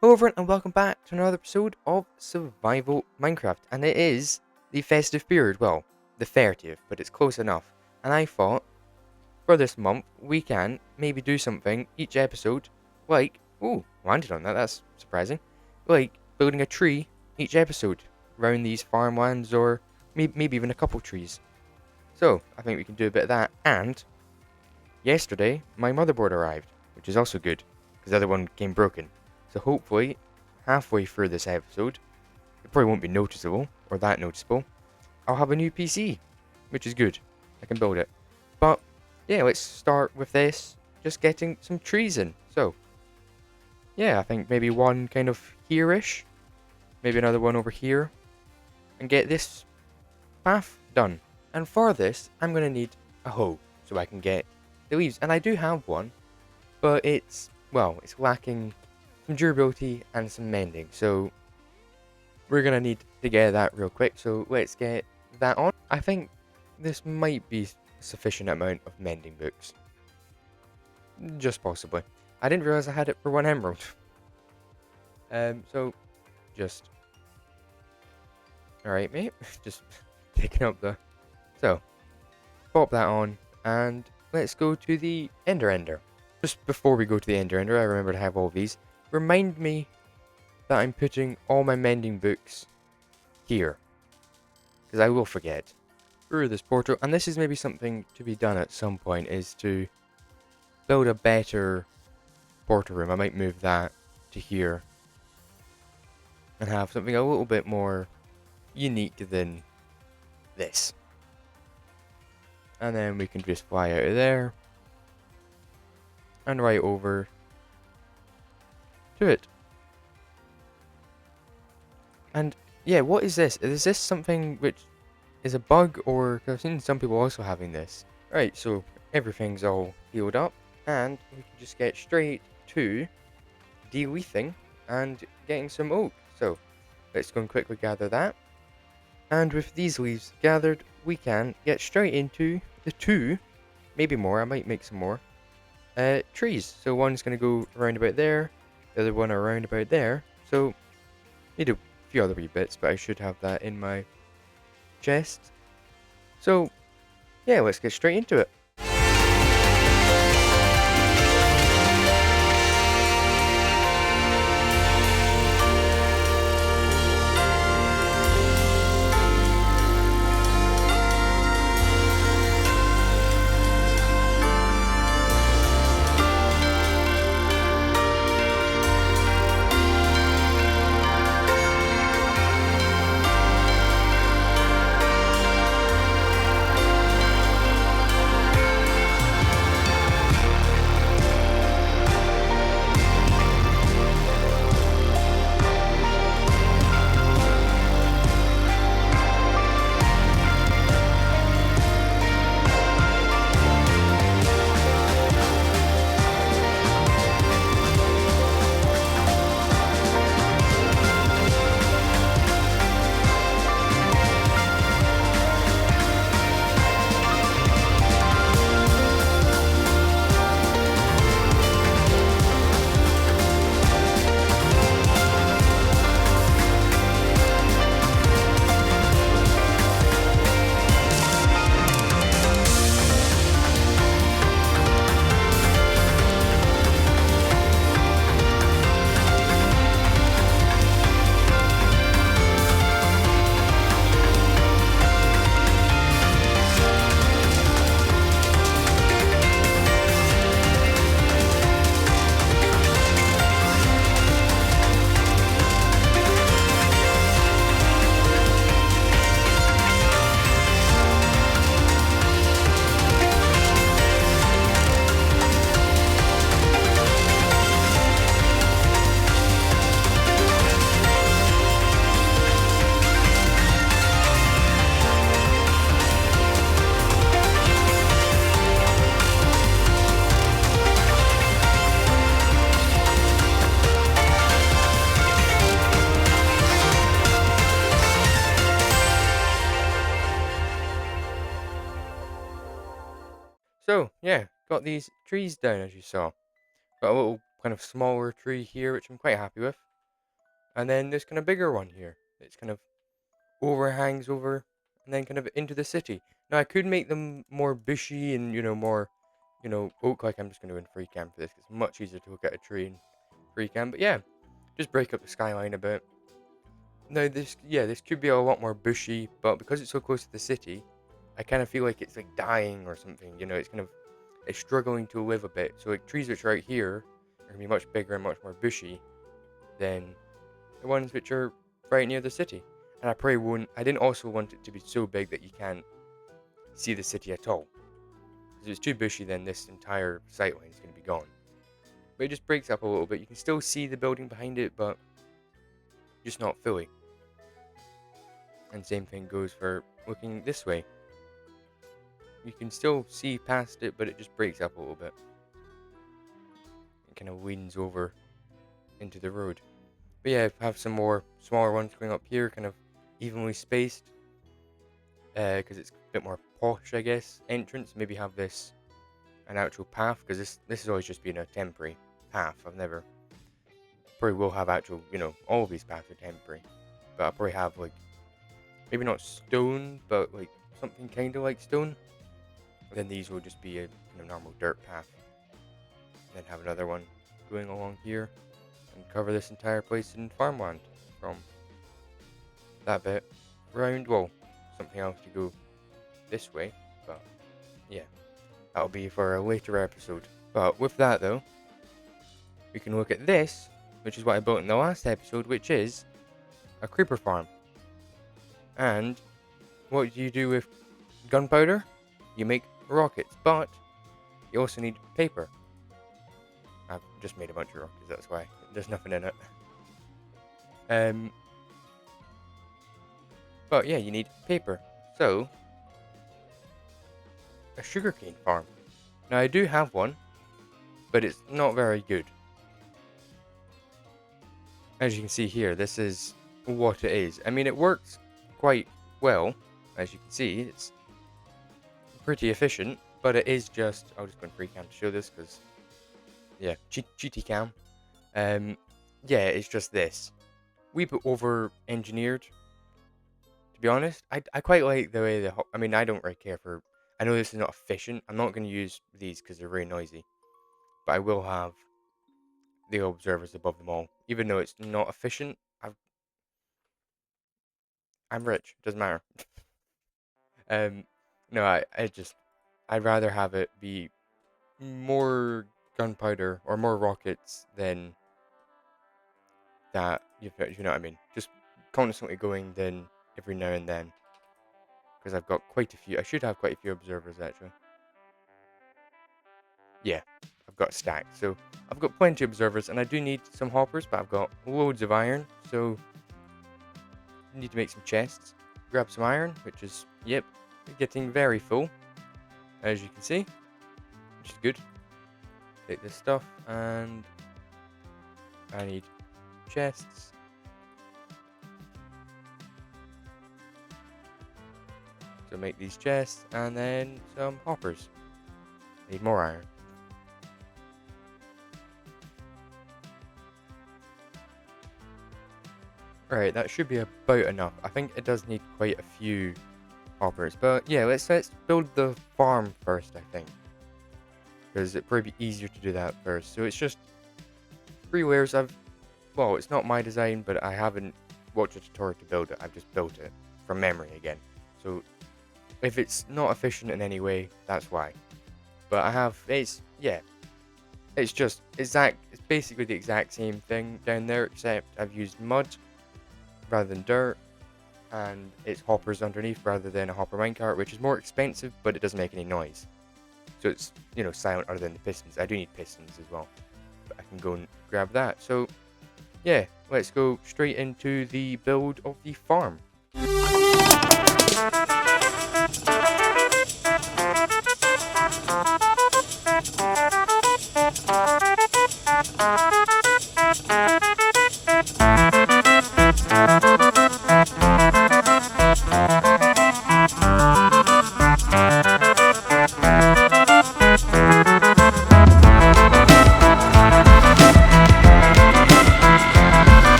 Hello everyone and welcome back to another episode of Survival Minecraft, and it is the festive period, well, the 30th, but it's close enough. And I thought, for this month, we can maybe do something each episode, like, ooh, landed on that, that's surprising, like building a tree each episode around these farmlands, or maybe even a couple trees. So, I think we can do a bit of that, and yesterday, my motherboard arrived, which is also good, because the other one came broken. So hopefully, halfway through this episode, it probably won't be noticeable, or that noticeable, I'll have a new PC, which is good. I can build it. But, yeah, let's start with this, just getting some trees in. So, yeah, I think maybe one kind of here-ish, maybe another one over here, and get this path done. And for this, I'm going to need a hoe, so I can get the leaves. And I do have one, but it's lacking some durability and some mending, so we're gonna need to get that real quick, so let's get that on. I think this might be a sufficient amount of mending books, just possibly. I didn't realize I had it for 1 emerald. So just alright, mate. Just picking up the, so pop that on and let's go to the ender. Just before we go to the ender, I remember to have all these. Remind me that I'm putting all my mending books here, because I will forget through this portal. And this is maybe something to be done at some point, is to build a better portal room. I might move that to here and have something a little bit more unique than this. And then we can just fly out of there and right over to it. And yeah, what is this? Is this something which is a bug, or I've seen some people also having this? Right, so everything's all healed up, and we can just get straight to de-leafing and getting some oak. So let's go and quickly gather that. And with these leaves gathered, we can get straight into the two, maybe more, I might make some more, trees. So one's going to go around about there, the other one around about there. So need a few other wee bits, but I should have that in my chest. So yeah, let's get straight into it. So yeah, got these trees down as you saw. Got a little kind of smaller tree here, which I'm quite happy with. And then this kind of bigger one here. It's kind of overhangs over and then kind of into the city. Now I could make them more bushy and, more, oak like. I'm just going to do in freecam for this. It's much easier to look at a tree in freecam. But yeah, just break up the skyline a bit. Now this could be a lot more bushy, but because it's so close to the city, I kind of feel like it's like dying or something. It's struggling to live a bit. So like trees which are out here are going to be much bigger and much more bushy than the ones which are right near the city. And I didn't also want it to be so big that you can't see the city at all. Because if it's too bushy, then this entire sightline is going to be gone. But it just breaks up a little bit. You can still see the building behind it, but just not fully. And same thing goes for looking this way. You can still see past it, but it just breaks up a little bit. It kind of leans over into the road. But yeah, have some more smaller ones going up here, kind of evenly spaced. Because it's a bit more posh, I guess, entrance. Maybe have this an actual path, because this has always just been a temporary path. Probably will have actual, all of these paths are temporary. But I'll probably have, like, maybe not stone, but, like, something kind of like stone. And then these will just be a normal dirt path. And then have another one going along here. And cover this entire place in farmland. From that bit round, well, something else to go this way. But, yeah. That'll be for a later episode. But with that, though, we can look at this, which is what I built in the last episode, which is a creeper farm. And what do you do with gunpowder? You make rockets, but you also need paper. I've just made a bunch of rockets, that's why. There's nothing in it. But yeah, you need paper. So, a sugarcane farm. Now I do have one, but it's not very good. As you can see here, this is what it is. I mean, it works quite well. As you can see, it's pretty efficient, but it is just... I'll just go in freecam to show this, because... Yeah, cheaty cam. Yeah, it's just this. We bit over-engineered, to be honest. I quite like the way I don't really care for... I know this is not efficient. I'm not going to use these because they're very noisy. But I will have the observers above them all. Even though it's not efficient, I'm rich. Doesn't matter. No, I'd rather have it be more gunpowder or more rockets than that. You know what I mean? Just constantly going then every now and then. Because I've got quite a few. I should have quite a few observers actually. Yeah, I've got stacks. So I've got plenty of observers, and I do need some hoppers, but I've got loads of iron. So I need to make some chests. Grab some iron, which is, yep, getting very full, as you can see, which is good. Take this stuff, and I need chests. So make these chests, and then some hoppers. Need more iron. Alright, that should be about enough. I think it does need quite a few hoppers. But yeah, let's build the farm first, I think. Because it'd probably be easier to do that first. So it's just 3 layers. Well, it's not my design, but I haven't watched a tutorial to build it. I've just built it from memory again. So if it's not efficient in any way, that's why. But it's basically the exact same thing down there, except I've used mud rather than dirt, and it's hoppers underneath rather than a hopper minecart, which is more expensive, but it doesn't make any noise. So it's, silent other than the pistons. I do need pistons as well, but I can go and grab that. So yeah, let's go straight into the build of the farm.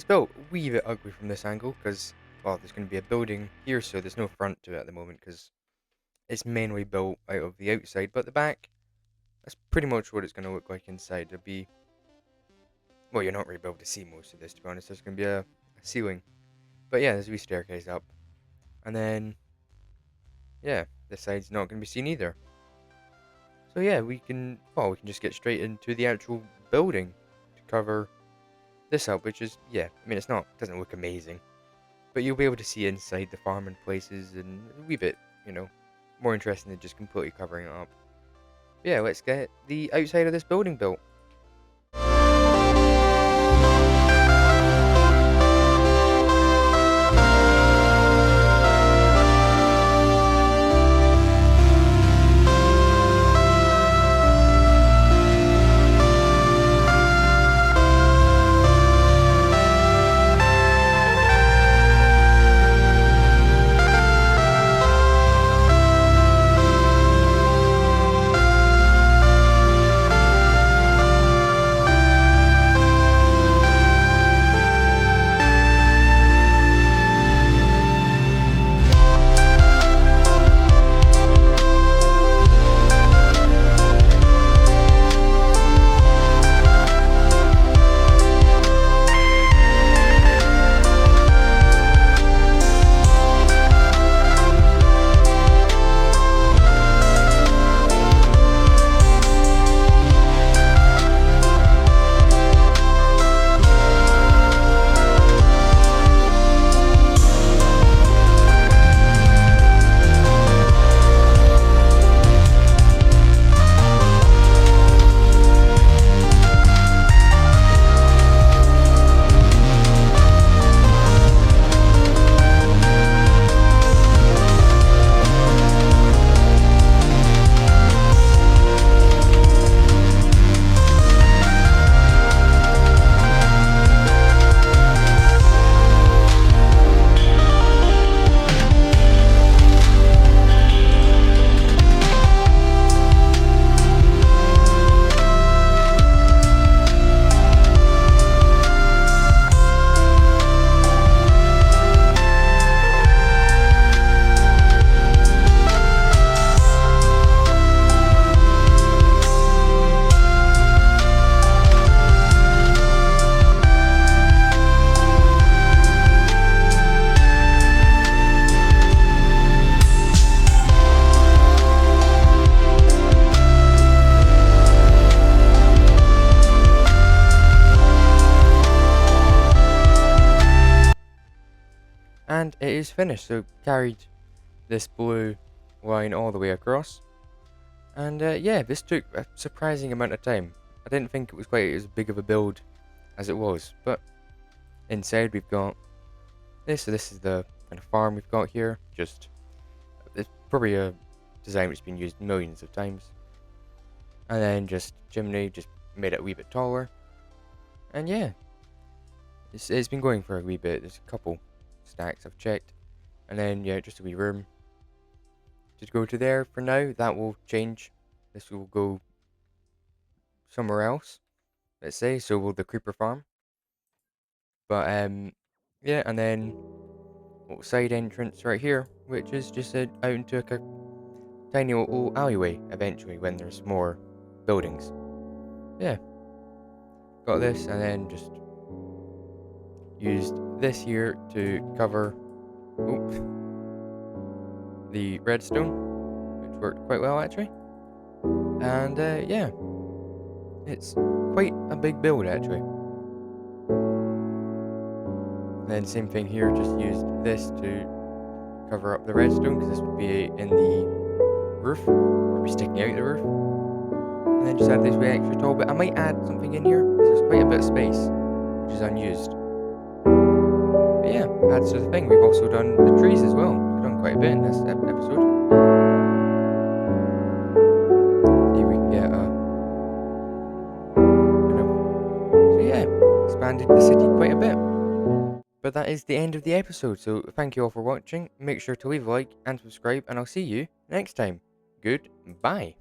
built a wee bit ugly from this angle because, well, there's going to be a building here, so there's no front to it at the moment because it's mainly built out of the outside, but the back, that's pretty much what it's going to look like inside. There'll be, well, you're not really able to see most of this, to be honest. There's going to be a ceiling, but yeah, there's a wee staircase up, and then, yeah, this side's not going to be seen either. So yeah, we can just get straight into the actual building to cover this up, which is, yeah, I mean, doesn't look amazing, but you'll be able to see inside the farm and places, and a wee bit, more interesting than just completely covering it up. But yeah, let's get the outside of this building built. And it is finished, so carried this blue line all the way across. And yeah, this took a surprising amount of time. I didn't think it was quite as big of a build as it was, but inside we've got this. So this is the kind of farm we've got here. It's probably a design which has been used millions of times. And then just chimney, just made it a wee bit taller. And yeah, it's been going for a wee bit. There's a couple stacks I've checked, and then yeah, just a wee room to go to there for now. That will change. This will go somewhere else, let's say. So will the creeper farm. But yeah, and then little side entrance right here, which is just out into a tiny little alleyway eventually when there's more buildings. Yeah, got this, and then just used this here to cover the redstone, which worked quite well actually. And yeah, it's quite a big build actually. And then same thing here, just used this to cover up the redstone because this would be in the roof, or be sticking out the roof. And then just add this way extra tall, but I might add something in here because there's quite a bit of space which is unused. But yeah, adds to the thing. We've also done the trees as well. We've done quite a bit in this episode. See if we can get so yeah, expanded the city quite a bit. But that is the end of the episode, so thank you all for watching. Make sure to leave a like and subscribe, and I'll see you next time. Goodbye.